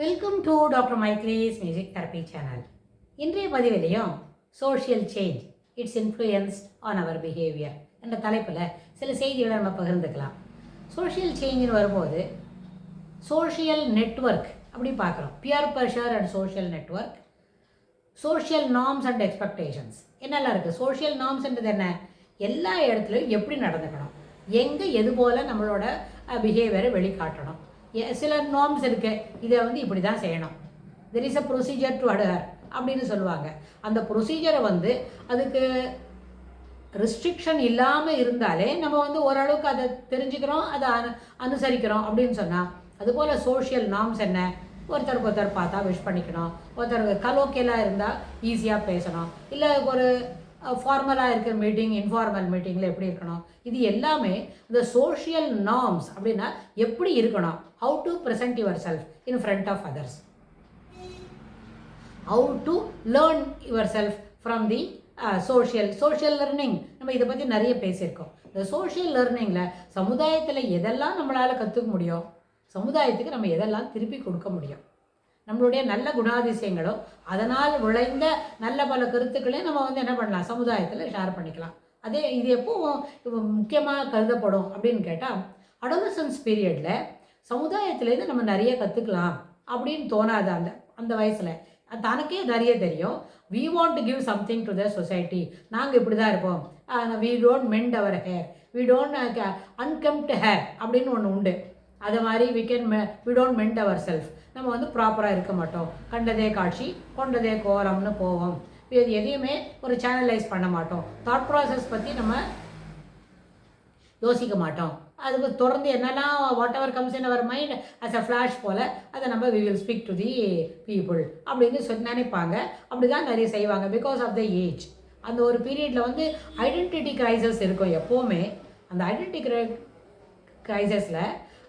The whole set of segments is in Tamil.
வெல்கம் டு டாக்டர் மைக்லீஸ் மியூசிக் தெரப்பி சேனல். இன்றைய பதிவிலையும் social change its influence on our behaviour என்ற தலைப்பில் சில செய்திகளை நம்ம பகிர்ந்துக்கலாம். சோஷியல் சேஞ்சுன்னு வரும்போது சோஷியல் நெட்வொர்க் அப்படி பார்க்குறோம். Peer pressure and social network, social norms and expectations என்னெல்லாம் இருக்குது. சோஷியல் நார்ம்ஸ்ன்றது என்ன? எல்லா இடத்துலையும் எப்படி நடந்துக்கணும், எங்கே எது போல் நம்மளோட பிஹேவியரை வெளிக்காட்டணும். சில நார்ம்ஸ் இருக்குது, இதை இப்படி தான் செய்யணும். There is a procedure to அடர் அப்படின்னு சொல்லுவாங்க. அந்த ப்ரொசீஜரை அதுக்கு ரெஸ்ட்ரிக்ஷன் இல்லாமல் இருந்தாலே நம்ம ஓரளவுக்கு அதை தெரிஞ்சுக்கிறோம், அதை அனுசரிக்கிறோம் அப்படின்னு சொன்னால். அதுபோல் சோஷியல் நார்ம்ஸ் என்ன? ஒருத்தருக்கு ஒருத்தர் பார்த்தா விஷ் பண்ணிக்கணும், ஒருத்தருக்கு கலோக்கியலாக இருந்தால் ஈஸியாக பேசணும், இல்லை ஒரு ஃபார்மலாக இருக்கிற மீட்டிங் இன்ஃபார்மல் மீட்டிங்கில் எப்படி இருக்கணும், இது எல்லாமே இந்த சோஷியல் நார்ம்ஸ். அப்படின்னா எப்படி இருக்கணும், how to present yourself in front of others, how to learn yourself from the social learning. நம்ம இதை பற்றி நிறைய பேசியிருக்கோம். இந்த சோஷியல் லேர்னிங்கில் சமுதாயத்தில் எதெல்லாம் நம்மளால் கற்றுக்க முடியும், சமுதாயத்துக்கு நம்ம எதெல்லாம் திருப்பி கொடுக்க முடியும், நம்மளுடைய நல்ல குணாதிசயங்களோ அதனால் விளைந்த நல்ல பல கருத்துக்களையும் நம்ம என்ன பண்ணலாம், சமுதாயத்தில் ஷேர் பண்ணிக்கலாம். இது எப்போ முக்கியமாக கருதப்படும் அப்படின்னு கேட்டால், அடோலசன்ஸ் பீரியடில் சமுதாயத்துலேருந்து நம்ம நிறைய கற்றுக்கலாம் அப்படின்னு தோணாது. அந்த வயசில் தனக்கே நிறைய தெரியும். We want to give something to the society. நாங்கள் இப்படி தான் இருப்போம், we don't mend our hair, we don't unkempt hair அப்படின்னு ஒன்று உண்டு. அது மாதிரி we don't mend our self. நம்ம ப்ராப்பராக இருக்க மாட்டோம், கண்டதே காட்சி கொண்டதே கோலம்னு போவோம். இது எதையுமே ஒரு சேனலைஸ் பண்ண மாட்டோம், தாட் ப்ராசஸ் பற்றி நம்ம யோசிக்க மாட்டோம். அதுக்கு தொடர்ந்து என்னெல்லாம் whatever comes in our mind as a flash போல் அதை நம்ம we will speak to the people அப்படின்னு நினைப்பாங்க. அப்படி தான் நிறைய செய்வாங்க. Because of the age. அந்த ஒரு பீரியடில் ஐடென்டிட்டி கிரைசஸ் இருக்கும் எப்போவுமே. அந்த ஐடென்டிட்டி கிரைசஸில்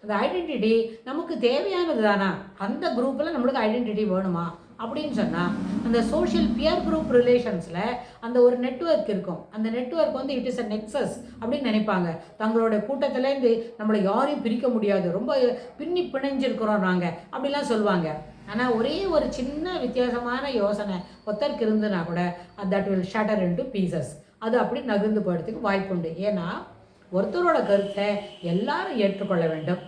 அந்த ஐடென்டிட்டி நமக்கு தேவையானது தானா, அந்த குரூப்பில் நம்மளுக்கு ஐடென்டிட்டி வேணுமா அப்படின்னு சொன்னால், அந்த சோஷியல் பியர் குரூப் ரிலேஷன்ஸில் அந்த ஒரு நெட்வொர்க் இருக்கும். அந்த network it is a nexus அப்படின்னு நினைப்பாங்க. தங்களோட கூட்டத்திலேருந்து நம்மளை யாரையும் பிரிக்க முடியாது, ரொம்ப பின்னி பிணைஞ்சிருக்கிறோம் நாங்கள் அப்படிலாம் சொல்லுவாங்க. ஆனால் ஒரே ஒரு சின்ன வித்தியாசமான யோசனை ஒருத்தருக்கு இருந்துன்னா கூட that will shutter into pieces. அது அப்படி நகர்ந்து போகிறதுக்கு வாய்ப்புண்டு. ஏன்னா ஒருத்தரோட கருத்தை எல்லாரும் ஏற்றுக்கொள்ள வேண்டும்.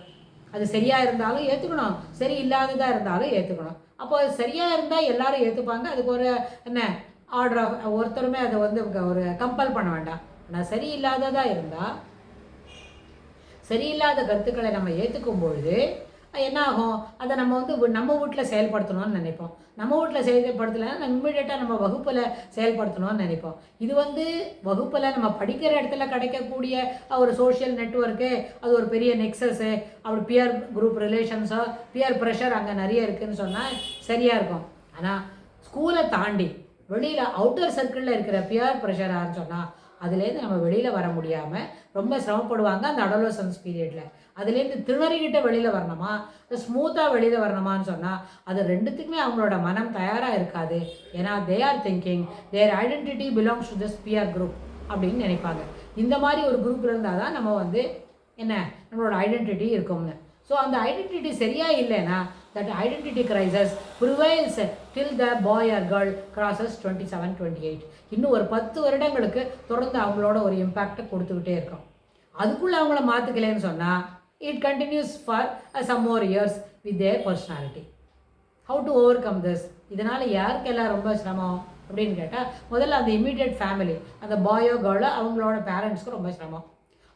அது சரியாக இருந்தாலும் ஏற்றுக்கணும், சரி இல்லாததாக இருந்தாலும் ஏற்றுக்கணும். அப்போ அது சரியாக இருந்தால் எல்லாரும் ஏற்றுப்பாங்க. அதுக்கு ஒரு ஆர்டர் ஆஃப் ஒருத்தருமே அதை ஒரு கம்பல் பண்ண வேண்டாம். ஆனால் சரியில்லாததாக இருந்தால், சரியில்லாத கருத்துக்களை நம்ம ஏற்றுக்கும் பொழுது என்ன ஆகும், அதை நம்ம நம்ம வீட்டில் செயல்படுத்தணும்னு நினைப்போம். நம்ம வீட்டில் செயல்படுத்தலைன்னா நம்ம இம்மிடியேட்டாக நம்ம வகுப்பில் செயல்படுத்தணும்னு நினைப்போம். இது வகுப்பில் நம்ம படிக்கிற இடத்துல கிடைக்கக்கூடிய ஒரு சோஷியல் நெட்வொர்க்கு, அது ஒரு பெரிய நெக்ஸஸ்ஸு, அப்படி பியர் குரூப் ரிலேஷன்ஸோ பியர் ப்ரெஷர் அங்கே நிறைய இருக்குதுன்னு சொன்னால் சரியாக இருக்கும். ஆனால் ஸ்கூலை தாண்டி வெளியில் அவுட்டர் சர்க்கிளில் இருக்கிற பியர் ப்ரெஷரான்னு சொன்னால் அதுலேருந்து நம்ம வெளியில் வர முடியாமல் ரொம்ப சிரமப்படுவாங்க அந்த அடோலசன்ஸ் பீரியடில். அதுலேருந்து திணறிக்கிட்ட வெளியில் வரணுமா, ஸ்மூத்தாக வெளியில் வரணுமான்னு சொன்னால் அது ரெண்டுத்துக்குமே அவங்களோட மனம் தயாராக இருக்காது. ஏன்னா they are thinking there identity belongs to this pier group அப்படின்னு நினைப்பாங்க. இந்த மாதிரி ஒரு குரூப் இருந்தால் தான் நம்ம நம்மளோட ஐடென்டிட்டி இருக்கும்னு. ஸோ அந்த ஐடென்டிட்டி சரியாக இல்லைன்னா that identity crisis prevails till the boy or girl crosses 27-28. இன்னும் ஒரு 10 வருடங்களுக்கு தொடர்ந்து அவங்களோட ஒரு இம்பேக்டை கொடுத்துக்கிட்டே இருக்கும். அதுக்குள்ளே அவங்கள மாற்றிக்கலன்னு சொன்னால் it continues for some more years with their personality. How to overcome this? இதனால் யாருக்கெல்லாம் ரொம்ப சிரமம் அப்படின்னு கேட்டால், முதல்ல அந்த இம்மீடியட் ஃபேமிலி, அந்த பாயோ கேர்ளோ அவங்களோட பேரண்ட்ஸ்க்கு ரொம்ப சிரமம்.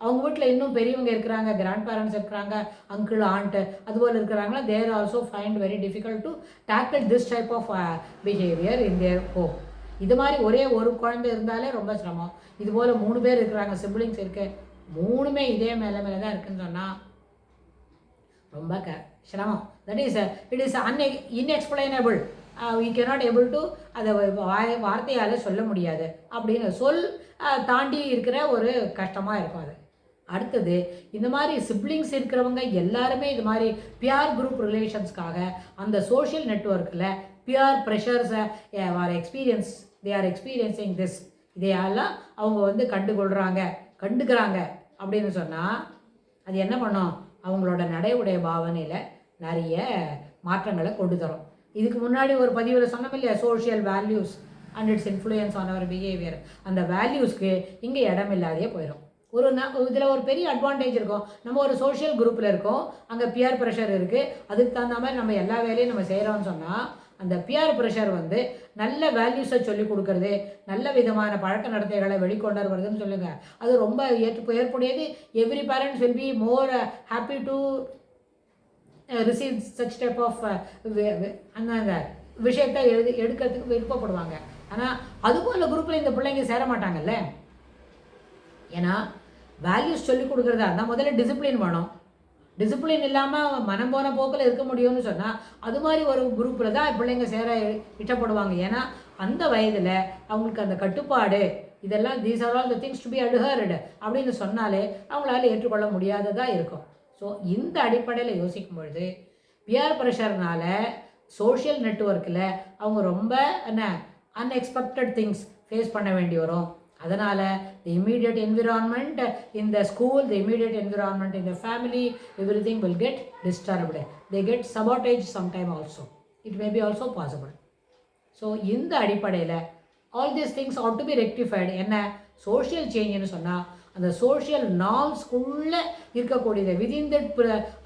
அவங்க வீட்டில் இன்னும் பெரியவங்க இருக்கிறாங்க, கிராண்ட் பேரண்ட்ஸ் இருக்கிறாங்க, அங்கிள் ஆண்ட்டு அதுபோல் இருக்கிறாங்களா, their also find very difficult to tackle this type of behaviour in their home. இது மாதிரி ஒரே ஒரு குழந்தை இருந்தாலே ரொம்ப சிரமம். இதுபோல் 3 பேர் இருக்கிறாங்க, சிப்ளிங்ஸ் இருக்குது, 3மே இதே மேலே தான் இருக்குதுன்னு சொன்னால் ரொம்ப சிரமம். That is it is inexplainable. We cannot able to அதை வார்த்தையால் சொல்ல முடியாது அப்படின்னு தாண்டி இருக்கிற ஒரு கஷ்டமாக இருக்கும் அது. அடுத்தது இந்த மாதிரி சிப்ளிங்ஸ் இருக்கிறவங்க எல்லாருமே இது மாதிரி பியர் குரூப் ரிலேஷன்ஸ்க்காக அந்த சோஷியல் நெட்வொர்க்கில் பியர் ப்ரெஷர்ஸை தே ஆர் எக்ஸ்பீரியன்சிங் திஸ். இதையெல்லாம் அவங்க கண்டுக்கிறாங்க அப்படின்னு சொன்னால் அது என்ன பண்ணும், அவங்களோட நடை உடைய பாவனையில் நிறைய மாற்றங்களை கொண்டு தரும். இதுக்கு முன்னாடி ஒரு பதிவில் சொன்னோம் இல்லையா, social values and its influence on our behaviour. அந்த வேல்யூஸ்க்கு இங்கே இடம் இல்லாதையே போயிடும். இதில் ஒரு பெரிய அட்வான்டேஜ் இருக்கும். நம்ம ஒரு சோஷியல் குரூப்பில் இருக்கோம், அங்கே பியர் ப்ரெஷர் இருக்குது, அதுக்கு தகுந்த மாதிரி நம்ம எல்லா வேலையும் நம்ம செய்கிறோம்னு சொன்னால் அந்த பியர் ப்ரெஷர் வந்து நல்ல வேல்யூஸை சொல்லிக் கொடுக்கறது, நல்ல விதமான பழக்க நடத்தைகளை வெளிக்கொண்டு வருதுன்னு சொல்லுங்கள். அது ரொம்ப ஏற்புடையது. Every parents will be more happy to receive such type of அந்த விஷயத்தை எடுக்கிறதுக்கு விருப்பப்படுவாங்க. ஆனால் அதுக்கும் அந்த குரூப்பில் இந்த பிள்ளைங்க சேர மாட்டாங்கல்ல. ஏன்னா வேல்யூஸ் சொல்லிக் கொடுக்குறதா இருந்தால் முதல்ல டிசிப்ளின் வேணும். டிசிப்ளின் இல்லாமல் மனம் போன போக்கில் இருக்க முடியும்னு சொன்னால் அது மாதிரி ஒரு குரூப்பில் தான் பிள்ளைங்க சேர இஷ்டப்படுவாங்க. ஏன்னா அந்த வயதில் அவங்களுக்கு அந்த கட்டுப்பாடு இதெல்லாம் these are all the things to be adhered அப்படின்னு சொன்னாலே அவங்களால ஏற்றுக்கொள்ள முடியாததாக இருக்கும். ஸோ இந்த அடிப்படையில் யோசிக்கும் பொழுது பியர் ப்ரெஷர்னால சோஷியல் நெட்வொர்க்கில் அவங்க ரொம்ப அன்எக்ஸ்பெக்டட் திங்ஸ் ஃபேஸ் பண்ண வேண்டி வரும். அதனால் the immediate environment in the school, the immediate environment in the family, everything will get disturbed. They get sabotaged sometime also. It may be also possible. So இந்த அடிப்படையில் all these things ought to be rectified. என்ன சோஷியல் சேஞ்சுன்னு சொன்னால் அந்த சோஷியல் நார்ம்ஸ்குள்ளே இருக்கக்கூடியது விதின்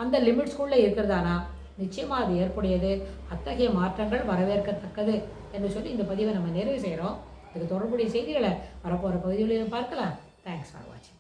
அந்த லிமிட்ஸ்குள்ளே இருக்கிறதானா நிச்சயமாக அது ஏற்புடையது. அத்தகைய மாற்றங்கள் வரவேற்கத்தக்கது என்று சொல்லி இந்த பதிவை நம்ம நிறைவு செய்கிறோம். இதுக்கு தொடர்புடைய செய்திகளை வரப்போகிற பகுதிகளில் பார்க்கலாம். தேங்க்ஸ் ஃபார் வாட்சிங்.